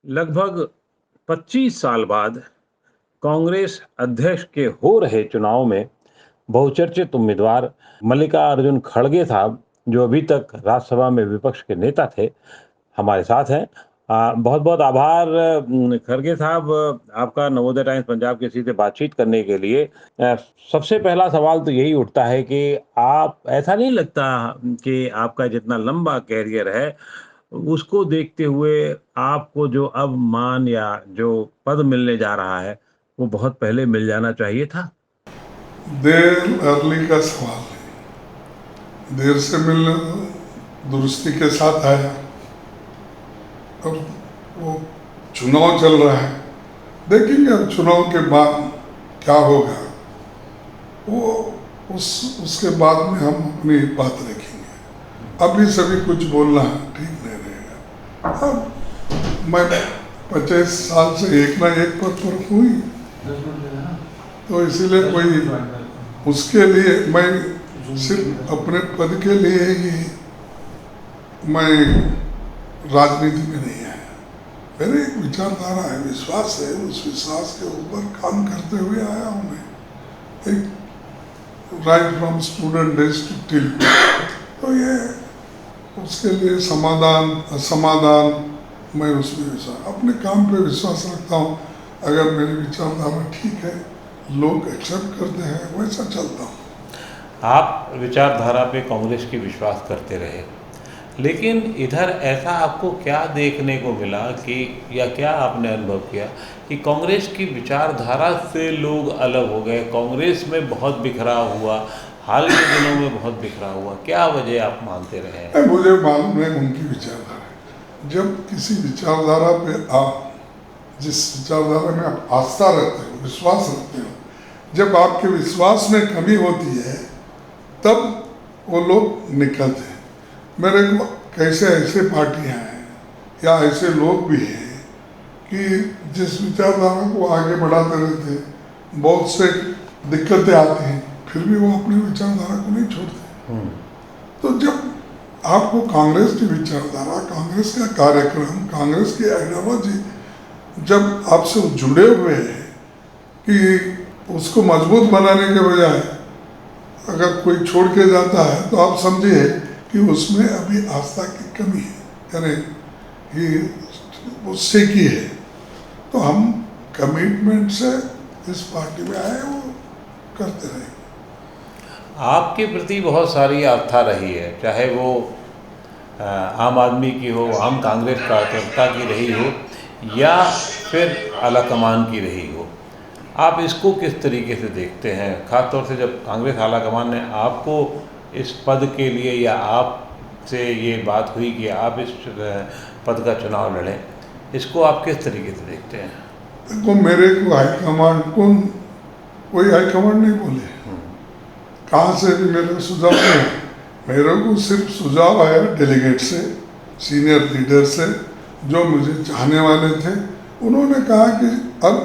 लगभग 25 साल बाद कांग्रेस अध्यक्ष के हो रहे चुनाव में बहुचर्चित उम्मीदवार मल्लिकार्जुन खड़गे साहब, जो अभी तक राज्यसभा में विपक्ष के नेता थे, हमारे साथ हैं। बहुत बहुत आभार खड़गे साहब, आपका नवोदय टाइम्स पंजाब किसी से बातचीत करने के लिए। सबसे पहला सवाल तो यही उठता है कि आप, ऐसा नहीं लगता कि आपका जितना लंबा कैरियर है उसको देखते हुए आपको जो अब मान या जो पद मिलने जा रहा है वो बहुत पहले मिल जाना चाहिए था? देर अर्ली का सवाल है। देर से मिलना तो दुरुस्ती के साथ आया। और वो चुनाव चल रहा है, देखेंगे अब चुनाव के बाद क्या होगा। वो उसके बाद में हम अपनी बात रखेंगे। अभी सभी कुछ बोलना ठीक नहीं रहेगा। अब मैं 25 साल से एक ना एक पद पर हुई, तो इसीलिए कोई उसके लिए मैं सिर्फ अपने पद के लिए ही मैं राजनीति में नहीं आया। मेरे एक विचारधारा है, विश्वास है, उस विश्वास के ऊपर काम करते हुए आया हूँ मैं। एक right from student days to till, तो ये उसके लिए समाधान असमाधान मैं उसमें विश्वास, अपने काम पे विश्वास रखता हूँ। अगर मेरी विचारधारा ठीक है, लोग एक्सेप्ट करते हैं, वैसा चलता हूँ। आप विचारधारा पे कांग्रेस की विश्वास करते रहे, लेकिन इधर ऐसा आपको क्या देखने को मिला कि, या क्या आपने अनुभव किया कि कांग्रेस की विचारधारा से लोग अलग हो गए? कांग्रेस में बहुत बिखराव हुआ, हाल के दिनों में बहुत बिखराव हुआ, क्या वजह आप मानते रहे? मुझे मालूम है उनकी विचारधारा। जब किसी विचारधारा पे आप, जिस विचारधारा में आप आस्था रखते हो, विश्वास रखते हो, जब आपके विश्वास में कमी होती है तब वो लोग निकलते हैं। मेरे को कैसे ऐसे पार्टियां हैं या ऐसे लोग भी हैं कि जिस विचारधारा को आगे बढ़ाते रहते हैं, बहुत से दिक्कतें आती हैं, फिर भी वो अपनी विचारधारा को नहीं छोड़ते। तो जब आपको कांग्रेस की विचारधारा, कांग्रेस का कार्यक्रम, कांग्रेस की आइडियोलॉजी जब आपसे जुड़े हुए हैं कि उसको मजबूत बनाने के बजाय अगर कोई छोड़ के जाता है तो आप समझिए कि उसमें अभी आस्था की कमी है, यानी कि उससे की है। तो हम कमिटमेंट से इस पार्टी में आए, वो करते रहे। आपके प्रति बहुत सारी आस्था रही है, चाहे वो आम आदमी की हो, आम कांग्रेस कार्यकर्ता की रही हो, या फिर आलाकमान की रही हो। आप इसको किस तरीके से देखते हैं, ख़ासतौर से जब कांग्रेस आलाकमान ने आपको इस पद के लिए, या आपसे ये बात हुई कि आप इस पद का चुनाव लड़ें, इसको आप किस तरीके से देखते हैं? देखो, मेरे को हाईकमांड कोई हाईकमांड नहीं बोले, कहाँ से भी मेरे सुझाव नहीं। मेरे को सिर्फ सुझाव आया डेलीगेट से, सीनियर लीडर से, जो मुझे चाहने वाले थे। उन्होंने कहा कि अब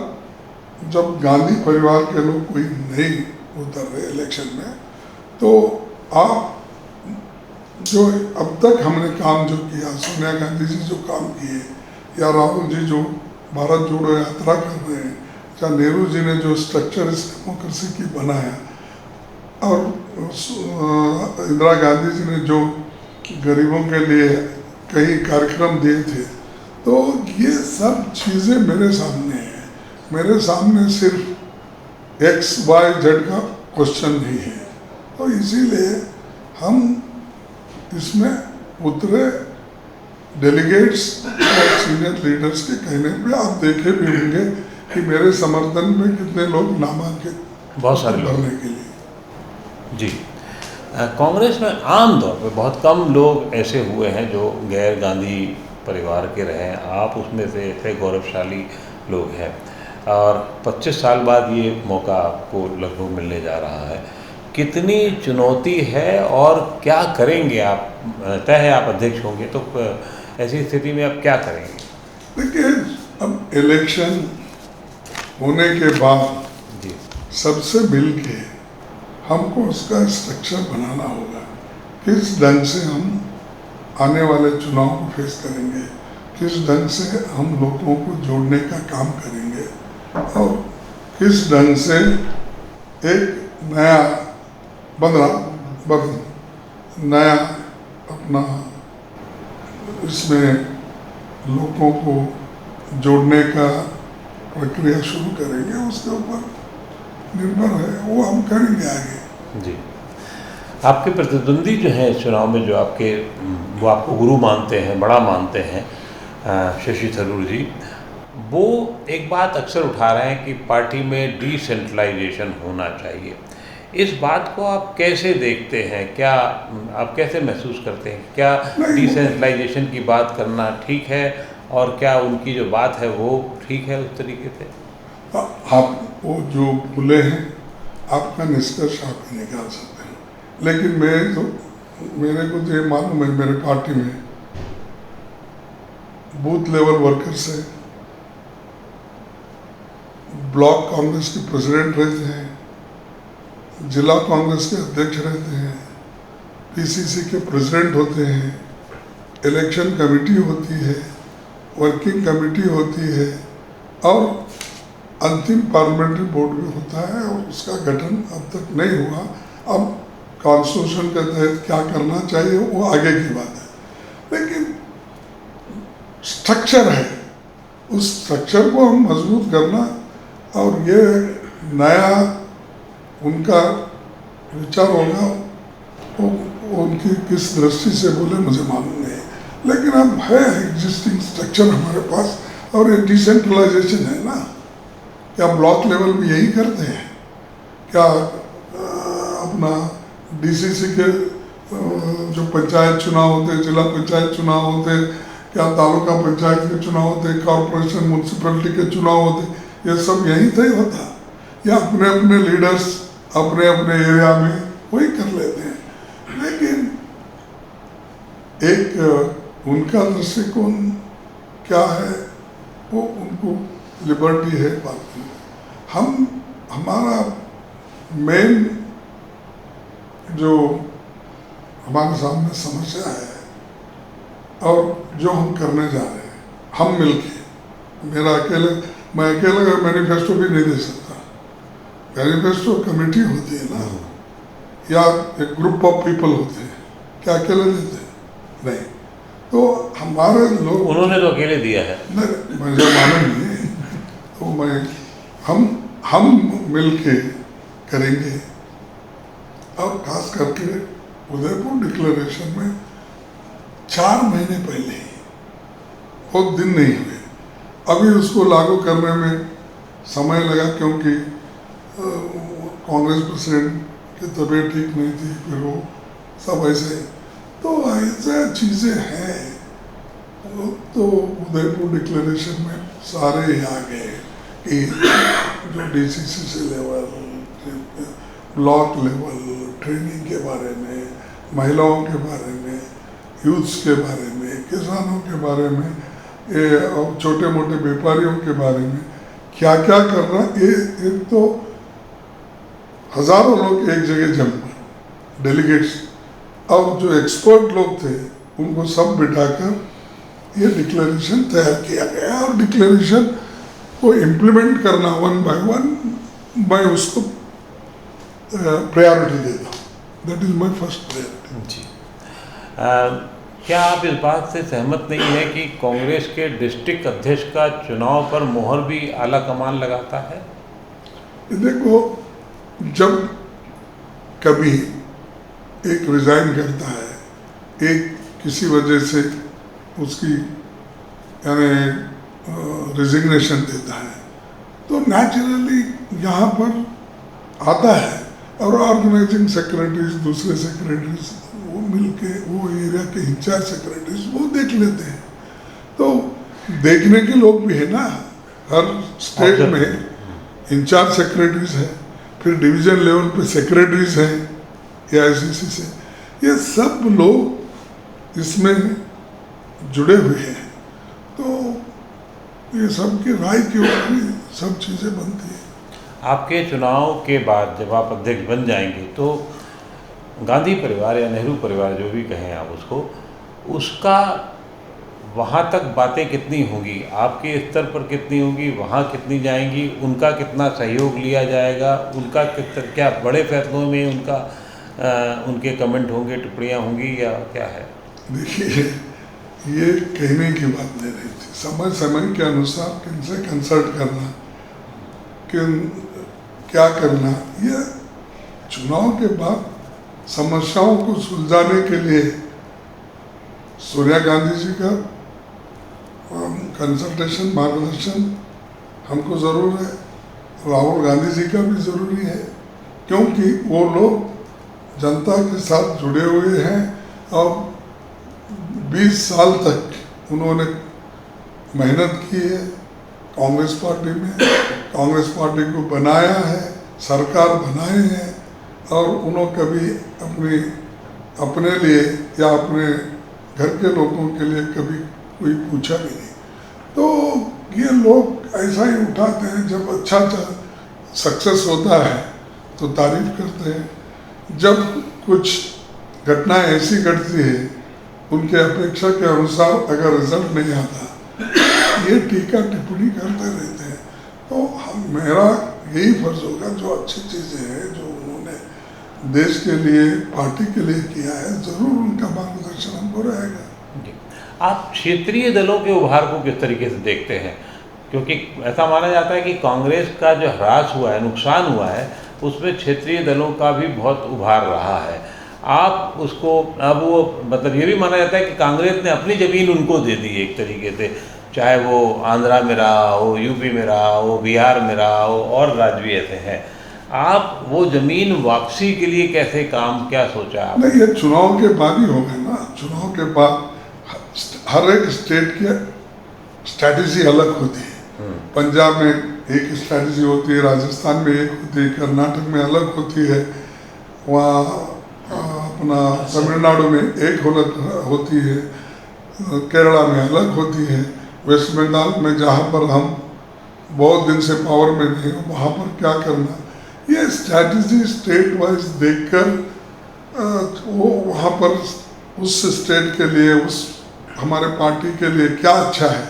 जब गांधी परिवार के लोग कोई नहीं उतर रहे इलेक्शन में, तो आप जो अब तक हमने काम जो किया, सोनिया गांधी जी जो काम किए, या राहुल जी जो भारत जोड़ो यात्रा कर रहे हैं, या नेहरू जी ने जो स्ट्रक्चर इस डेमोक्रेसी की बनाया, और इंदिरा गांधी जी ने जो गरीबों के लिए कई कार्यक्रम दिए थे, तो ये सब चीज़ें मेरे सामने हैं। मेरे सामने सिर्फ XYZ का क्वेश्चन नहीं है। तो इसीलिए हम इसमें उतरे। डेलीगेट्स और सीनियर लीडर्स के कहने पे आप देखे भी होंगे कि मेरे समर्थन में कितने लोग नामांकित, बहुत सारे भरने के लिए। जी, कांग्रेस में आम तौर पे बहुत कम लोग ऐसे हुए हैं जो गैर गांधी परिवार के रहे हैं। आप उसमें से ऐसे गौरवशाली लोग हैं, और 25 साल बाद ये मौका आपको लगभग मिलने जा रहा है। कितनी चुनौती है और क्या करेंगे आप? तय है आप अध्यक्ष होंगे, तो ऐसी स्थिति में आप क्या करेंगे? देखिए, अब इलेक्शन होने के बाद जी, सबसे मिल के हमको उसका स्ट्रक्चर बनाना होगा, किस ढंग से हम आने वाले चुनाव को फेस करेंगे। किस ढंग से हम लोगों को जोड़ने का काम करेंगे और किस ढंग से एक नया नया अपना इसमें लोगों को जोड़ने का प्रक्रिया शुरू करेंगे, उसके ऊपर निर्भर है, वो हम करेंगे आगे। जी, आपके प्रतिद्वंदी जो हैं इस चुनाव में, जो आपके वो आपको गुरु मानते हैं, बड़ा मानते हैं, शशि थरूर जी, वो एक बात अक्सर उठा रहे हैं कि पार्टी में डिसेंट्रलाइजेशन होना चाहिए। इस बात को आप कैसे देखते हैं? क्या आप कैसे महसूस करते हैं? क्या डिसेंट्रलाइजेशन की बात करना ठीक है, और क्या उनकी जो बात है वो ठीक है उस तरीके से? आप वो जो बोले हैं, आपका निष्कर्ष आप ही निकाल सकते हैं, लेकिन मेरे को जो मालूम है, मेरे पार्टी में बूथ लेवल वर्कर्स है, ब्लॉक कांग्रेस के प्रेसिडेंट रहते हैं, जिला कांग्रेस के अध्यक्ष रहते हैं, पीसीसी के प्रेसिडेंट होते हैं, इलेक्शन कमेटी होती है, वर्किंग कमेटी होती है, और अंतिम पार्लियामेंट्री बोर्ड भी होता है, और उसका गठन अब तक नहीं हुआ। अब कॉन्स्टिट्यूशन के तहत क्या करना चाहिए वो आगे की बात है, लेकिन स्ट्रक्चर है, उस स्ट्रक्चर को हम मजबूत करना, और ये नया उनका विचार होगा, वो उनकी किस दृष्टि से बोले मुझे मालूम नहीं, लेकिन अब है एग्जिस्टिंग स्ट्रक्चर हमारे पास, और ये डिसेंट्रलाइजेशन है ना। क्या ब्लॉक लेवल पे यही करते हैं? क्या अपना डीसीसी के जो पंचायत चुनाव होते, जिला पंचायत चुनाव होते, क्या तालुका पंचायत के चुनाव होते, कॉरपोरेशन म्यूनसिपैलिटी के चुनाव होते, ये सब यहीं से ही होता, या अपने अपने लीडर्स अपने अपने एरिया में वही कर लेते हैं। लेकिन एक उनका दृष्टिकोण क्या है, वो उनको लिबर्टी है बात में। हमारा मेन जो हमारे सामने समस्या है, और जो हम करने जा रहे हैं, हम मिलके, मैं अकेले मैनिफेस्टो भी नहीं दे सकता। मैनिफेस्टो कमेटी होती है ना, या एक ग्रुप ऑफ पीपल होते हैं, क्या अकेले देते हैं? नहीं। तो हमारे लोग, उन्होंने तो अकेले दिया है, नहीं, मुझे मालूम नहीं है, तो हम मिलके करेंगे। और खास करके उदयपुर डिक्लेरेशन में 4 महीने पहले ही, बहुत दिन नहीं हुए, अभी उसको लागू करने में समय लगा, क्योंकि कांग्रेस प्रेसिडेंट की तबीयत ठीक नहीं थी, फिर वो सब ऐसे, तो ऐसे चीज़ें हैं। तो उदयपुर डिक्लेरेशन में सारे ही आ गए कि जो डीसीसी से लेवल, ब्लॉक लेवल, ट्रेनिंग के बारे में, महिलाओं के बारे में, यूथ्स के बारे में, किसानों के बारे में, और छोटे मोटे व्यापारियों के बारे में क्या क्या करना। एक तो हजारों लोग एक जगह जम गए, डेलीगेट्स, और जो एक्सपर्ट लोग थे उनको सब बिठाकर ये डिक्लेरेशन तैयार किया गया, और डिक्लेरेशन को इम्प्लीमेंट करना वन बाय वन, मैं उसको प्रायोरिटी देता हूँ। That is my first priority. जी, क्या आप इस बात से सहमत नहीं है कि कांग्रेस के डिस्ट्रिक्ट अध्यक्ष का चुनाव पर मोहर भी आला कमान लगाता है? देखो, जब कभी एक रिजाइन करता है, एक किसी वजह से उसकी यानी रिजिग्नेशन देता है, तो नेचुरली यहाँ पर आता है, और ऑर्गेनाइजिंग सेक्रेटरीज, दूसरे सेक्रेटरीज वो मिलके, वो एरिया के इंचार्ज सेक्रेटरीज वो देख लेते हैं। तो देखने के लोग भी है ना, हर स्टेट में इंचार्ज सेक्रेटरीज है, फिर डिवीजन लेवल पे सेक्रेटरीज हैं एआईसीसी से, ये सब लोग इसमें जुड़े हुए हैं। तो ये सब की राय के ऊपर ही सब चीज़ें बनती हैं। आपके चुनाव के बाद जब आप अध्यक्ष बन जाएंगे, तो गांधी परिवार या नेहरू परिवार, जो भी कहें आप उसको, उसका वहाँ तक बातें कितनी होंगी, आपके स्तर पर कितनी होंगी, वहाँ कितनी जाएंगी, उनका कितना सहयोग लिया जाएगा, उनका क्या बड़े फैसलों में उनके कमेंट होंगे, टिप्पणियाँ होंगी, या क्या है? देखिए, ये कहने की बात नहीं रही थी। समय समय के अनुसार किनसे कंसल्ट करना, किन क्या करना, ये चुनाव के बाद समस्याओं को सुलझाने के लिए सोनिया गांधी जी का कंसल्टेशन, मार्गदर्शन हमको ज़रूर है, राहुल गांधी जी का भी ज़रूरी है, क्योंकि वो लोग जनता के साथ जुड़े हुए हैं और 20 साल तक उन्होंने मेहनत की है कांग्रेस पार्टी में, कांग्रेस पार्टी को बनाया है, सरकार बनाए हैं, और उन्होंने कभी अपने लिए या अपने घर के लोगों के लिए कभी कोई पूछा भी नहीं। तो ये लोग ऐसा ही उठाते हैं, जब अच्छा सक्सेस होता है तो तारीफ करते हैं, जब कुछ घटनाएं ऐसी घटती है उनके अपेक्षा के अनुसार अगर रिजल्ट नहीं आता, ये टीका टिप्पणी करते रहते हैं। तो मेरा यही फर्ज होगा, जो अच्छी चीज़ें हैं जो उन्होंने देश के लिए, पार्टी के लिए किया है, ज़रूर उनका मार्गदर्शन हमको रहेगा। आप क्षेत्रीय दलों के उभार को किस तरीके से देखते हैं? क्योंकि ऐसा माना जाता है कि कांग्रेस का जो ह्रास हुआ है, नुकसान हुआ है, उसमें क्षेत्रीय दलों का भी बहुत उभार रहा है। आप उसको, अब वो मतलब ये भी माना जाता है कि कांग्रेस ने अपनी ज़मीन उनको दे दी एक तरीके से, चाहे वो आंध्रा में रहा हो, यूपी में रहा हो, बिहार में रहा हो, और राज्य भी ऐसे हैं। आप वो ज़मीन वापसी के लिए कैसे काम, क्या सोचा आप? नहीं, ये चुनाव के बाद ही होगा ना। चुनाव के बाद हर एक स्टेट की स्ट्रैटेजी अलग होती है। पंजाब में एक स्ट्रैटेजी होती है, राजस्थान में एक होती है, कर्नाटक में अलग होती है, वहाँ अपना तमिलनाडु में एक अलग होती है, केरला में अलग होती है, वेस्ट बंगाल में जहाँ पर हम बहुत दिन से पावर में नहीं, वहाँ पर क्या करना, ये स्ट्रैटेजी स्टेट वाइज देखकर वो वहाँ पर उस स्टेट के लिए, उस हमारे पार्टी के लिए क्या अच्छा है,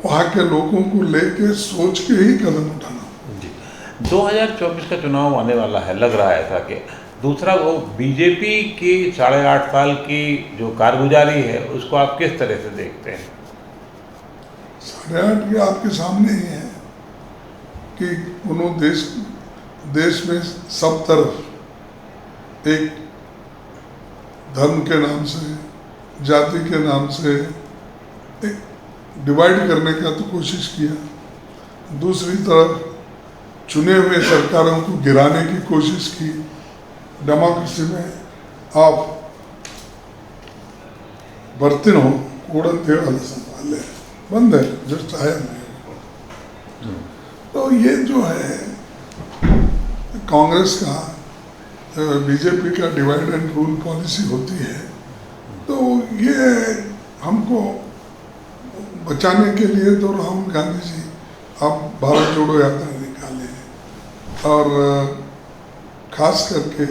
वहाँ के लोगों को लेके सोच के ही कदम उठाना। जी, 2024 का चुनाव आने वाला है, लग रहा है ऐसा कि दूसरा वो बीजेपी की 8.5 साल की जो कारगुजारी है, उसको आप किस तरह से देखते हैं? 8.5 ये आपके सामने ही है कि उन्होंने देश में सब तरफ एक धर्म के नाम से, जाति के नाम से एक डिवाइड करने का तो कोशिश किया, दूसरी तरफ चुने हुए सरकारों को गिराने की कोशिश की। डेमोक्रेसी में आप बर्तन हो कूड़न टेढ़ा संभाले बंद है, जो चाहे नहीं। तो ये जो है कांग्रेस का, बीजेपी का डिवाइड एंड रूल पॉलिसी होती है, तो ये हमको बचाने के लिए तो राहुल गांधी जी अब भारत जोड़ो यात्रा निकाले, और खास करके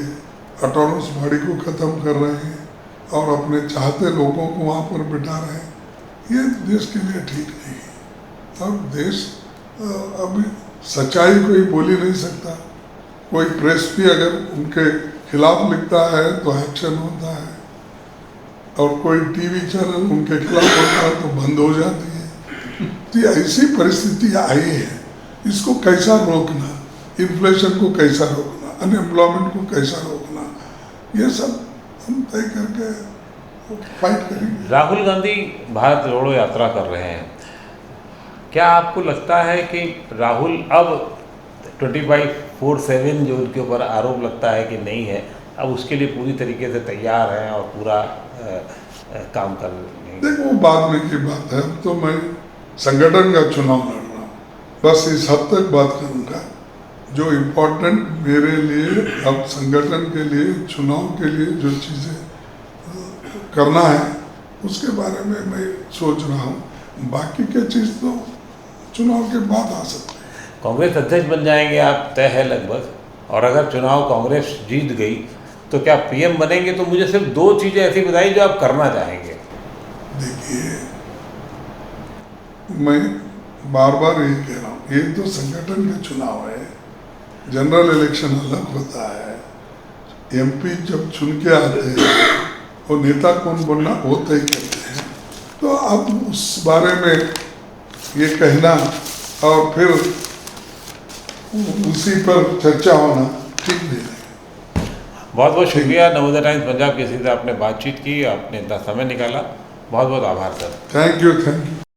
ऑटोनमस बॉडी को ख़त्म कर रहे हैं और अपने चाहते लोगों को वहाँ पर बिठा रहे हैं। ये देश के लिए ठीक नहीं है। अब देश अभी सच्चाई कोई बोल ही नहीं सकता। कोई प्रेस भी अगर उनके खिलाफ लिखता है तो एक्शन होता है, और कोई टीवी चैनल उनके खिलाफ होता है तो बंद हो जाती है। तो ऐसी परिस्थिति आई है, इसको कैसा रोकना, इन्फ्लेशन को कैसा रोकना, अनएम्प्लॉयमेंट को कैसा रोकना, ये सब हम तय करके फाइट करेंगे। राहुल गांधी भारत जोड़ो यात्रा कर रहे हैं, क्या आपको लगता है कि राहुल अब 25/47 जो उनके ऊपर आरोप लगता है कि नहीं है, अब उसके लिए पूरी तरीके से तैयार हैं और पूरा काम कर रहे हैं? देखो, वो बाद में की बात है। अब तो मैं संगठन का चुनाव लड़ रहा हूँ, बस इस हद तक बात करूँगा। जो इम्पोर्टेंट मेरे लिए अब संगठन के लिए, चुनाव के लिए जो चीज़ें करना है, उसके बारे में मैं सोच रहा हूँ। बाकी के चीज़ तो चुनाव के बाद आ सकते हैं। कांग्रेस अध्यक्ष बन जाएंगे आप, तय है लगभग, और अगर चुनाव कांग्रेस जीत गई तो क्या पीएम बनेंगे? तो मुझे सिर्फ 2 चीज़ें ऐसी बताइए जो आप करना चाहेंगे। देखिए, मैं बार बार यही कह रहा हूँ, ये तो संगठन के चुनाव है, जनरल इलेक्शन अलग होता है। एमपी जब चुन के आते हैं वो नेता कौन बनना वो तय करते हैं। तो अब उस बारे में ये कहना और फिर उसी पर चर्चा होना ठीक नहीं है। बहुत बहुत शुक्रिया नवोदय टाइम्स पंजाब किसी से आपने बातचीत की, आपने इतना समय निकाला, बहुत बहुत आभार सर। Thank you.